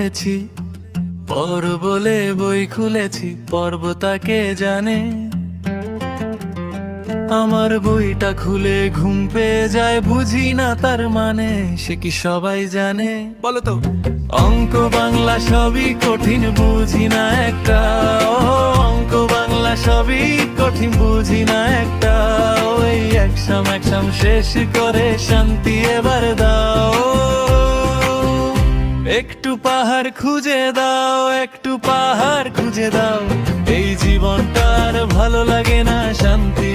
পড়েছি, পর বলে বই খুলেছি, পর্বতাকে জানে। আমার বইটা খুলে ঘুম পেয়ে যায়, বুঝি না তার মানে, সে কি সবাই জানে? বলো তো। অঙ্ক বাংলা সবই কঠিন, বুঝি না একটা। অঙ্ক বাংলা সবই কঠিন, বুঝি না একটা। ওই একসাম একসাম শেষ করে শান্তি এবার দাও। একটু পাহাড় খুঁজে দাও, একটু পাহাড় খুঁজে দাও। এই জীবনটা আর ভালো লাগে না, শান্তি